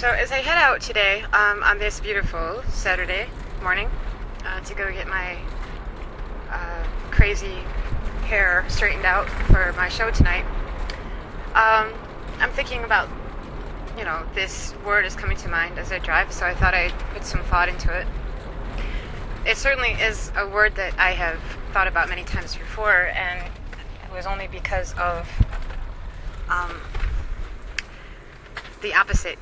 So as I head out today on this beautiful Saturday morning to go get my crazy hair straightened out for my show tonight, I'm thinking about, this word is coming to mind as I drive, so I thought I'd put some thought into it. It certainly is a word that I have thought about many times before, and it was only because of the opposite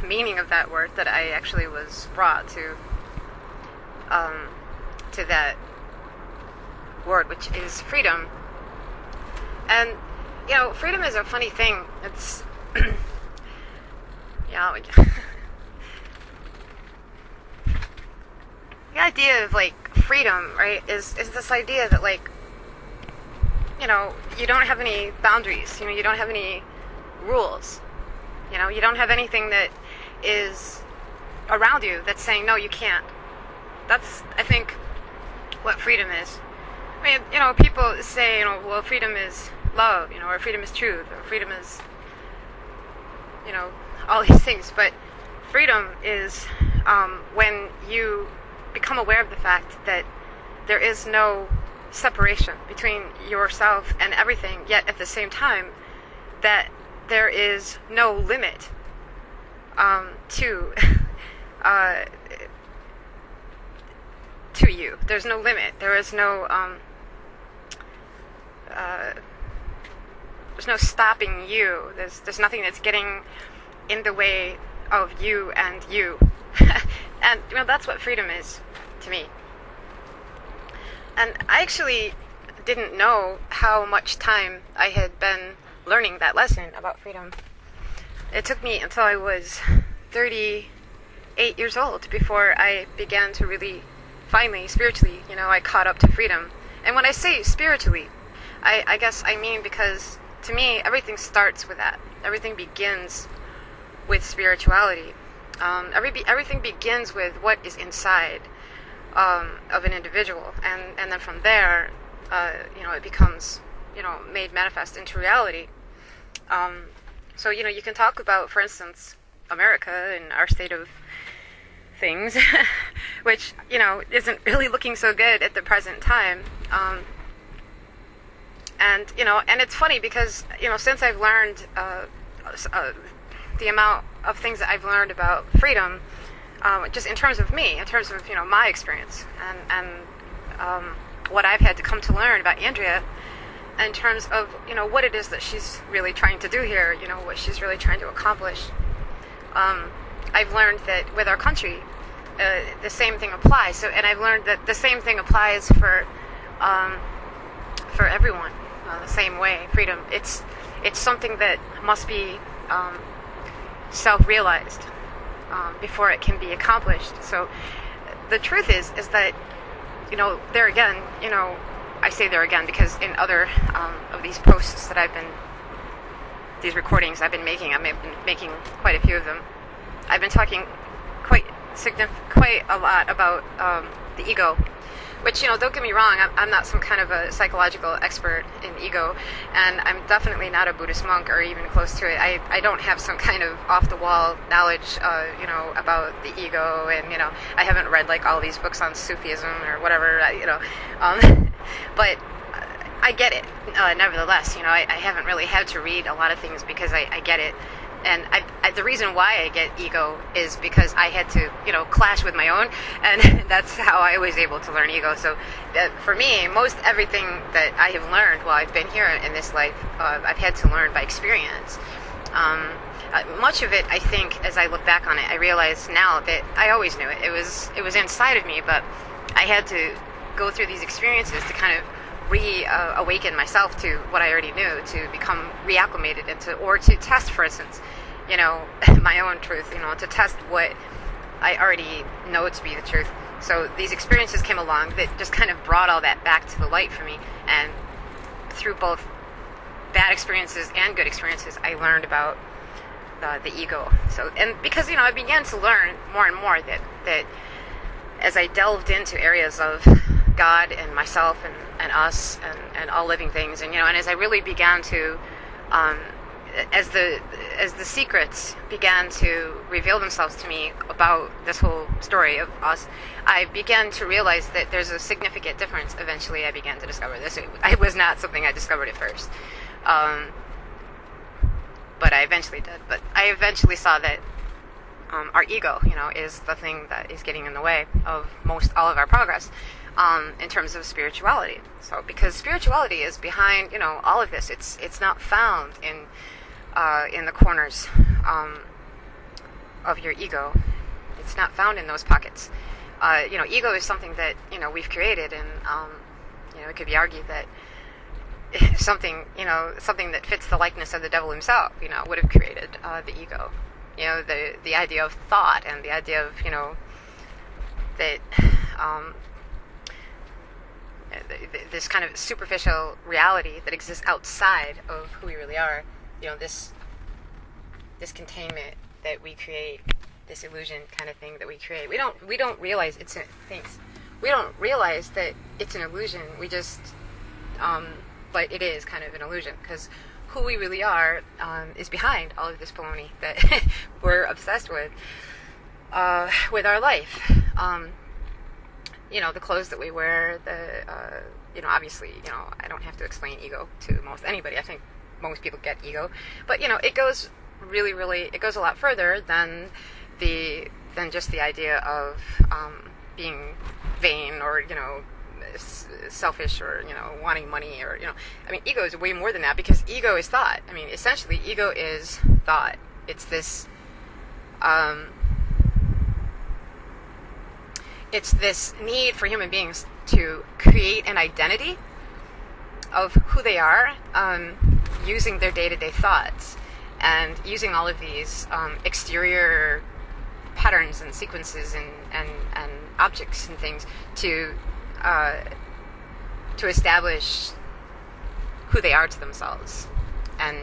meaning of that word that I actually was brought to that word, which is freedom. And freedom is a funny thing. It's the idea of freedom, right, is this idea that you don't have any boundaries, you don't have any rules, you don't have anything that is around you that's saying no, you can't. That's, I think, what freedom is. I mean, people say, well, freedom is love, or freedom is truth, or freedom is, all these things. But freedom is when you become aware of the fact that there is no separation between yourself and everything, yet at the same time that there is no limit to you. There's no limit. There is no there's no stopping you. There's nothing that's getting in the way of you and you. And that's what freedom is to me. And I actually didn't know how much time I had been learning that lesson about freedom. It took me until I was 38 years old before I began to really, finally, spiritually, I caught up to freedom. And when I say spiritually, I guess I mean because to me, everything starts with that. Everything begins with spirituality. Everything begins with what is inside of an individual, and then from there, it becomes, made manifest into reality. So you can talk about, for instance, America and our state of things, which isn't really looking so good at the present time. And it's funny because since I've learned the amount of things that I've learned about freedom, just in terms of me, in terms of my experience, and what I've had to come to learn about Andrea, in terms of what it is that she's really trying to do here, what she's really trying to accomplish. I've learned that with our country, the same thing applies. So, and I've learned that the same thing applies for everyone, the same way. Freedom. It's something that must be self-realized before it can be accomplished. So the truth is that there again, I say there again because in other of these posts that these recordings I've been making, I've been making quite a few of them. I've been talking quite a lot about the ego, which, don't get me wrong, I'm not some kind of a psychological expert in ego, and I'm definitely not a Buddhist monk or even close to it. I don't have some kind of off-the-wall knowledge, about the ego, and, I haven't read, all these books on Sufism or whatever, but I get it, nevertheless. I haven't really had to read a lot of things because I get it. And the reason why I get ego is because I had to, clash with my own, and that's how I was able to learn ego. So for me, most everything that I have learned while I've been here in this life, I've had to learn by experience. Much of it, I think, as I look back on it, I realize now that I always knew it. It was inside of me, but I had to go through these experiences to kind of reawaken myself to what I already knew, to become reacclimated, and to test, for instance, my own truth, to test what I already know to be the truth. So these experiences came along that just kind of brought all that back to the light for me, and through both bad experiences and good experiences, I learned about the ego. So, and because I began to learn more and more that as I delved into areas of God and myself and us and all living things, and and as I really began to as the secrets began to reveal themselves to me about this whole story of us, I began to realize that there's a significant difference. Eventually, I began to discover this. It was not something I discovered at first, but I eventually did. But I eventually saw that our ego, is the thing that is getting in the way of most all of our progress. In terms of spirituality. So, because spirituality is behind, all of this. It's not found in the corners of your ego. It's not found in those pockets. Ego is something that we've created, and it could be argued that something that fits the likeness of the devil himself, would have created the ego. The idea of thought and the idea of that. This kind of superficial reality that exists outside of who we really are, this containment that we create, this illusion kind of thing that we create. We don't realize it's we don't realize that it's an illusion. We just, but it is kind of an illusion, because who we really are is behind all of this baloney that we're obsessed with our life. The clothes that we wear, obviously, I don't have to explain ego to most anybody. I think most people get ego, but it goes it goes a lot further than just the idea of being vain or selfish or wanting money or ego is way more than that, because ego is thought. Essentially, ego is thought. It's this. It's this need for human beings to create an identity of who they are, using their day-to-day thoughts and using all of these exterior patterns and sequences and objects and things to establish who they are to themselves. And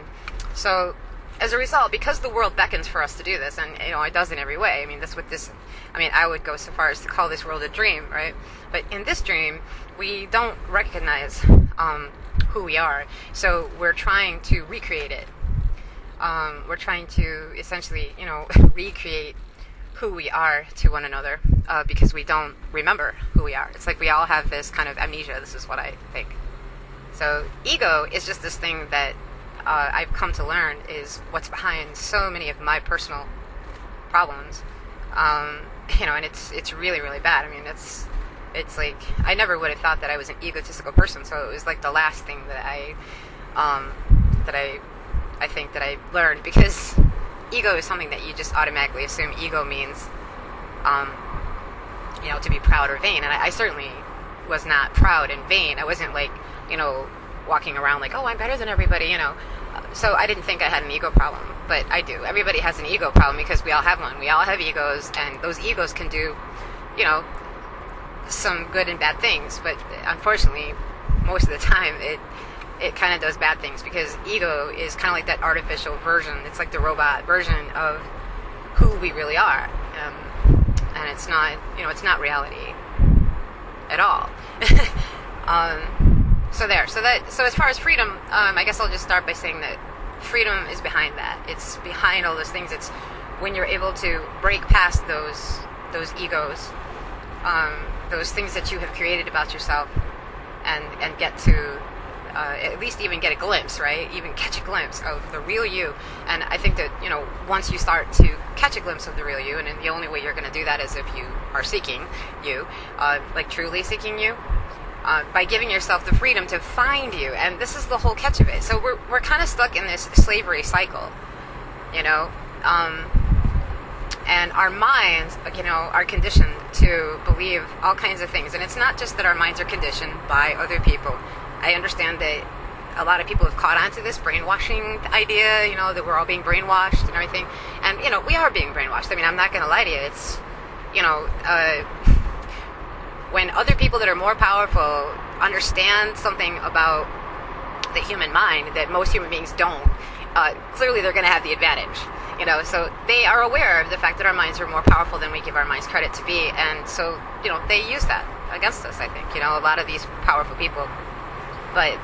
so, as a result, because the world beckons for us to do this, and it does in every way. I would go so far as to call this world a dream, right? But in this dream, we don't recognize who we are, so we're trying to recreate it. We're trying to essentially, recreate who we are to one another, because we don't remember who we are. It's like we all have this kind of amnesia. This is what I think. So ego is just this thing that I've come to learn is what's behind so many of my personal problems, and it's really, really bad. It's like I never would have thought that I was an egotistical person, so it was like the last thing that I think that I learned, because ego is something that you just automatically assume. Ego means to be proud or vain, and I certainly was not proud and vain. I wasn't like walking around like, oh, I'm better than everybody, So I didn't think I had an ego problem, but I do. Everybody has an ego problem because we all have one. We all have egos, and those egos can do, some good and bad things. But unfortunately, most of the time, it kind of does bad things, because ego is kind of like that artificial version. It's like the robot version of who we really are, and it's not, it's not reality at all. So as far as freedom, I guess I'll just start by saying that freedom is behind that. It's behind all those things. It's when you're able to break past those egos, those things that you have created about yourself, and get to at least even get a glimpse, right? Even catch a glimpse of the real you. And I think that, once you start to catch a glimpse of the real you, and the only way you're going to do that is if you are seeking you, like truly seeking you, by giving yourself the freedom to find you. And this is the whole catch of it. So we're kind of stuck in this slavery cycle, and our minds, are conditioned to believe all kinds of things. And it's not just that our minds are conditioned by other people. I understand that a lot of people have caught on to this brainwashing idea, that we're all being brainwashed and everything. And, we are being brainwashed. I'm not going to lie to you. It's, when other people that are more powerful understand something about the human mind that most human beings don't, clearly they're going to have the advantage. So they are aware of the fact that our minds are more powerful than we give our minds credit to be, and so, they use that against us, I think, a lot of these powerful people. But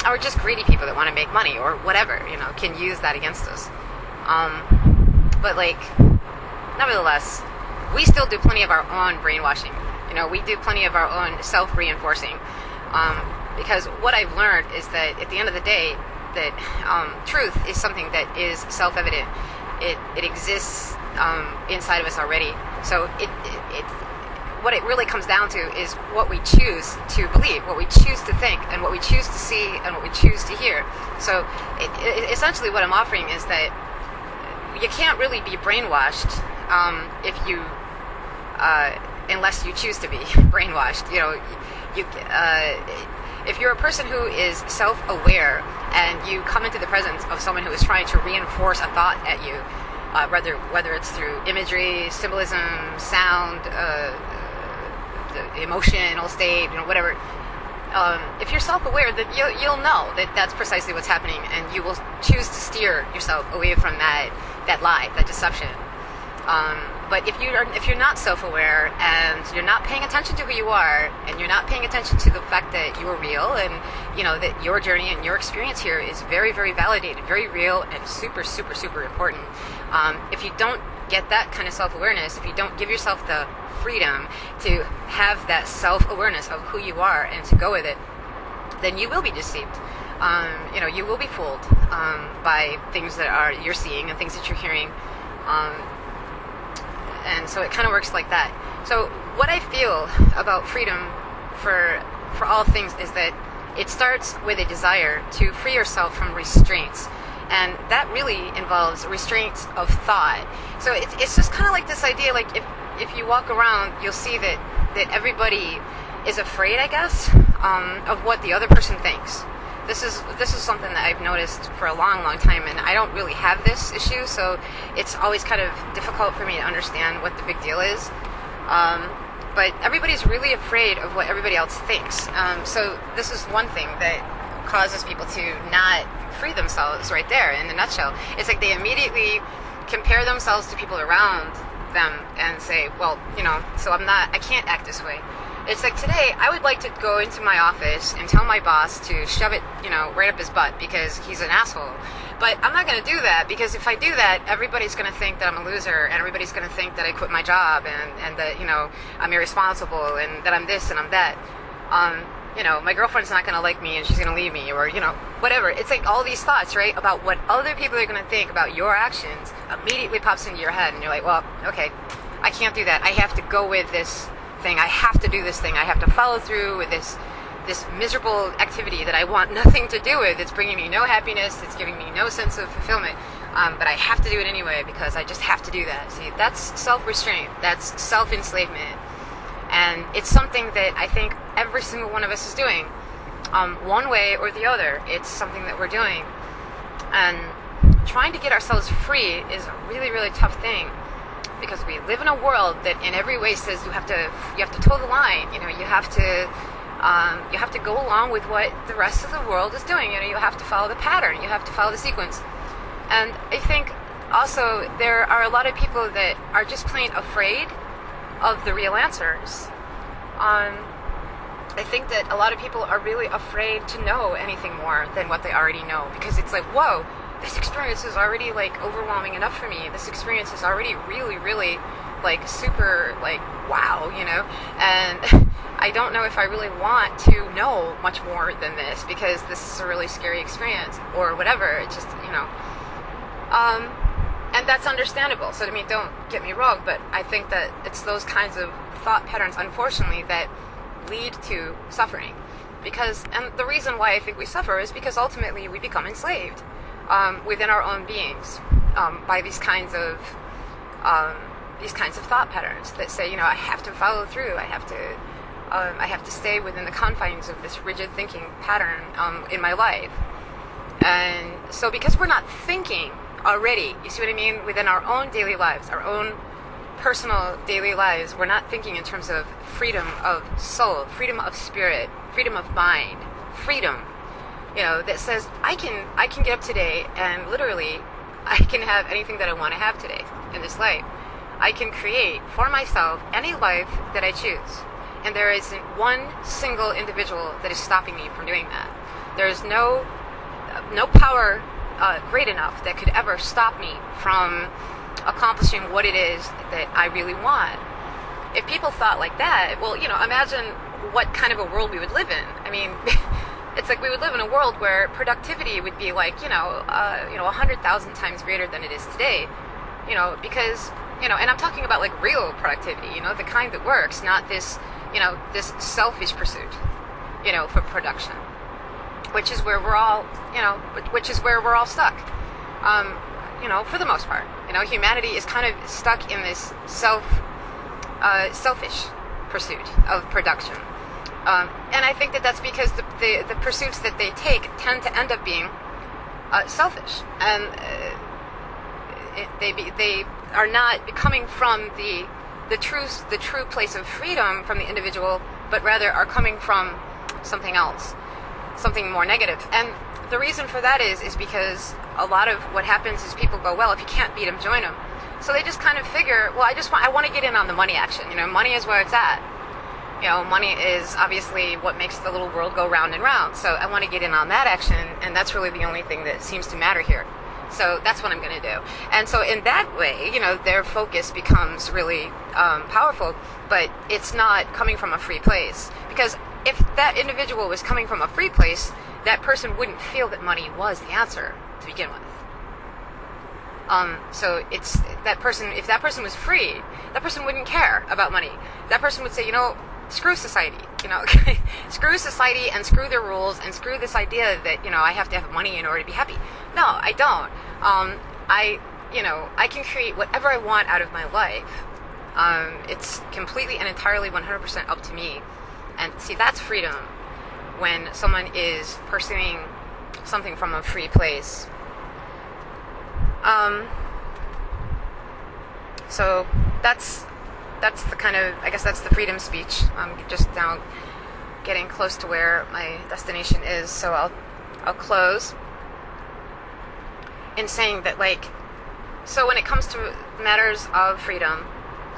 or just greedy people that want to make money or whatever, can use that against us. But like, nevertheless, we still do plenty of our own brainwashing. We do plenty of our own self-reinforcing. Because what I've learned is that at the end of the day, that truth is something that is self-evident. It exists inside of us already. So what it really comes down to is what we choose to believe, what we choose to think, and what we choose to see, and what we choose to hear. So essentially what I'm offering is that you can't really be brainwashed if you unless you choose to be brainwashed. If you're a person who is self-aware and you come into the presence of someone who is trying to reinforce a thought at you, whether it's through imagery, symbolism, sound, the emotional state, whatever. If you're self-aware, then you'll know that that's precisely what's happening, and you will choose to steer yourself away from that lie, that deception. But if you're not self-aware and you're not paying attention to who you are, and you're not paying attention to the fact that you are real, and that your journey and your experience here is very, very validated, very real, and super, super, super important. If you don't get that kind of self-awareness, if you don't give yourself the freedom to have that self-awareness of who you are and to go with it, then you will be deceived. You will be fooled by things that you're seeing and things that you're hearing. And so it kind of works like that. So what I feel about freedom for all things is that it starts with a desire to free yourself from restraints. And that really involves restraints of thought. So it's just kind of like this idea, like if you walk around, you'll see that everybody is afraid, I guess, of what the other person thinks. This is something that I've noticed for a long, long time, and I don't really have this issue, so it's always kind of difficult for me to understand what the big deal is. But everybody's really afraid of what everybody else thinks. So this is one thing that causes people to not free themselves right there in a nutshell. It's like they immediately compare themselves to people around them and say, well, so I can't act this way. It's like today, I would like to go into my office and tell my boss to shove it, right up his butt because he's an asshole. But I'm not going to do that, because if I do that, everybody's going to think that I'm a loser, and everybody's going to think that I quit my job, and that, I'm irresponsible, and that I'm this and I'm that. My girlfriend's not going to like me and she's going to leave me, or, whatever. It's like all these thoughts, right, about what other people are going to think about your actions immediately pops into your head, and you're like, well, okay, I can't do that. I have to go with this thing. I have to do this thing. I have to follow through with this miserable activity that I want nothing to do with. It's bringing me no happiness. It's giving me no sense of fulfillment. But I have to do it anyway because I just have to do that. See, that's self-restraint. That's self-enslavement. And it's something that I think every single one of us is doing. One way or the other, it's something that we're doing. And trying to get ourselves free is a really, really tough thing, because we live in a world that in every way says you have to toe the line. You have to go along with what the rest of the world is doing. You have to follow the pattern. You have to follow the sequence. And I think also there are a lot of people that are just plain afraid of the real answers. I think that a lot of people are really afraid to know anything more than what they already know, because it's like, whoa, this experience is already like overwhelming enough for me. This experience is already really, really like super like wow, and I don't know if I really want to know much more than this, because this is a really scary experience or whatever. It's just, and that's understandable. So don't get me wrong, but I think that it's those kinds of thought patterns, unfortunately, that lead to suffering. And the reason why I think we suffer is because ultimately we become enslaved within our own beings by these kinds of thought patterns that say, I have to follow through. I have to stay within the confines of this rigid thinking pattern in my life. And so because we're not thinking already, you see what I mean, within our own daily lives, our own personal daily lives, we're not thinking in terms of freedom of soul, freedom of spirit, freedom of mind, freedom, that says I can get up today and literally I can have anything that I want to have today in this life. I can create for myself any life that I choose. And there isn't one single individual that is stopping me from doing that. There's no power great enough that could ever stop me from accomplishing what it is that I really want. If people thought like that, well, imagine what kind of a world we would live in. I mean, it's like we would live in a world where productivity would be like, 100,000 times greater than it is today. Because, and I'm talking about like real productivity, the kind that works, not this, this selfish pursuit, for production, which is where we're all, stuck. For the most part, humanity is kind of stuck in this selfish pursuit of production. And I think that that's because the pursuits that they take tend to end up being selfish, and they are not coming from the true place of freedom from the individual, but rather are coming from something else, something more negative. And the reason for that is because a lot of what happens is people go, well, if you can't beat them, join them. So they just kind of figure, well, I want to get in on the money action. Money is where it's at. Money is obviously what makes the little world go round and round. So I want to get in on that action, and that's really the only thing that seems to matter here. So that's what I'm going to do. And so in that way, their focus becomes really powerful, but it's not coming from a free place. Because if that individual was coming from a free place, that person wouldn't feel that money was the answer to begin with. So it's that person, if that person was free, that person wouldn't care about money. That person would say, screw society, screw society and screw their rules and screw this idea that, I have to have money in order to be happy. No, I don't. I can create whatever I want out of my life. It's completely and entirely 100% up to me. And see, that's freedom, when someone is pursuing something from a free place. So that's the kind of, I guess that's the freedom speech. I'm just now getting close to where my destination is, so I'll close in saying that, so when it comes to matters of freedom,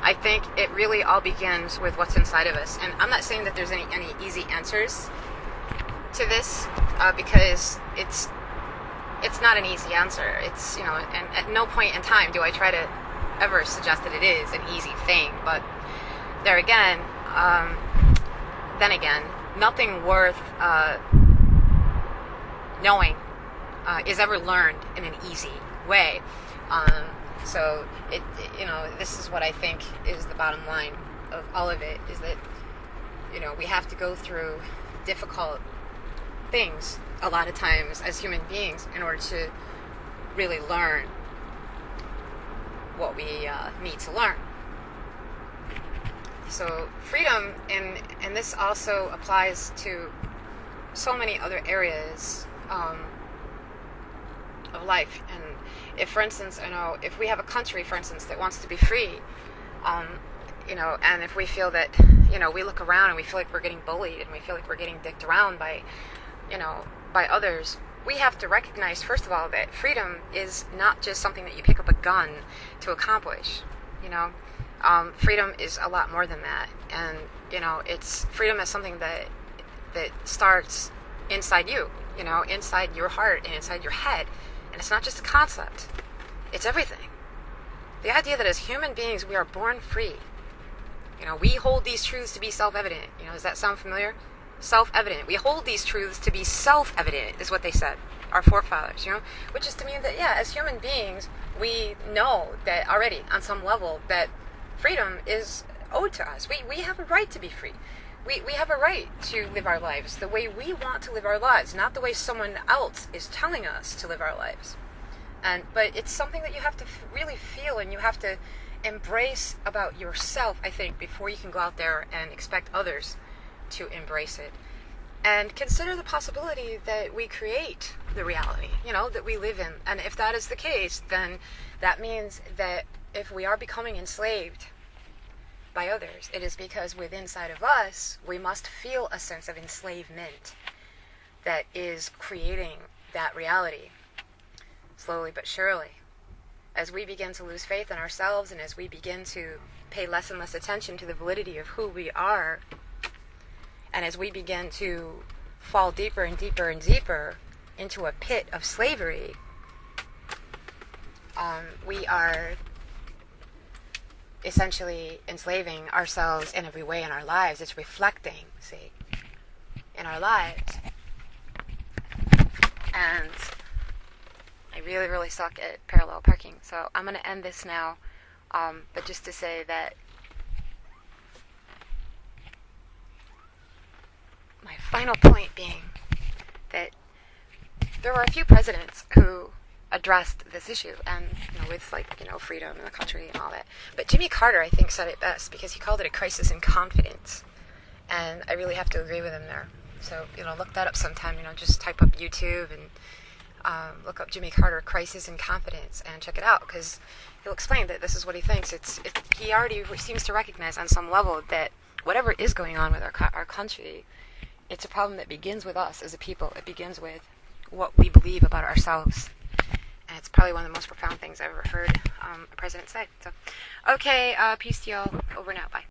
I think it really all begins with what's inside of us. And I'm not saying that there's any easy answers to this, because it's not an easy answer. It's, and at no point in time do I try to ever suggest that it is an easy thing. But there again, then again, nothing worth knowing is ever learned in an easy way. So this is what I think is the bottom line of all of it, is that, we have to go through difficult things a lot of times as human beings in order to really learn what we need to learn. So freedom, and this also applies to so many other areas of life. And if, for instance, if we have a country, for instance, that wants to be free, and if we feel that, we look around and we feel like we're getting bullied and we feel like we're getting dicked around by others, we have to recognize, first of all, that freedom is not just something that you pick up a gun to accomplish. Freedom is a lot more than that. And, freedom is something that starts inside you, inside your heart and inside your head. And it's not just a concept. It's everything. The idea that as human beings, we are born free. We hold these truths to be self-evident. Does that sound familiar? Self-evident. We hold these truths to be self-evident, is what they said, our forefathers, which is to mean that, as human beings, we know that already on some level that freedom is owed to us. We have a right to be free. We have a right to live our lives the way we want to live our lives, not the way someone else is telling us to live our lives. But it's something that you have to really feel, and you have to embrace about yourself, I think, before you can go out there and expect others to embrace it. And consider the possibility that we create the reality, that we live in. And if that is the case, then that means that if we are becoming enslaved by others, it is because within inside of us, we must feel a sense of enslavement that is creating that reality, slowly but surely. As we begin to lose faith in ourselves, and as we begin to pay less and less attention to the validity of who we are, and as we begin to fall deeper and deeper and deeper into a pit of slavery, we are essentially enslaving ourselves in every way in our lives. It's reflecting, see, in our lives. And I really, really suck at parallel parking. So I'm going to end this now. But just to say that my final point being that there were a few presidents who addressed this issue, and with freedom in the country and all that. But Jimmy Carter, I think, said it best because he called it a crisis in confidence, and I really have to agree with him there. So look that up sometime. Just type up YouTube and look up Jimmy Carter crisis in confidence and check it out, because he'll explain that this is what he thinks. He already seems to recognize on some level that whatever is going on with our country, it's a problem that begins with us as a people. It begins with what we believe about ourselves. And it's probably one of the most profound things I've ever heard a president say. So, okay, peace to y'all. Over now. Bye.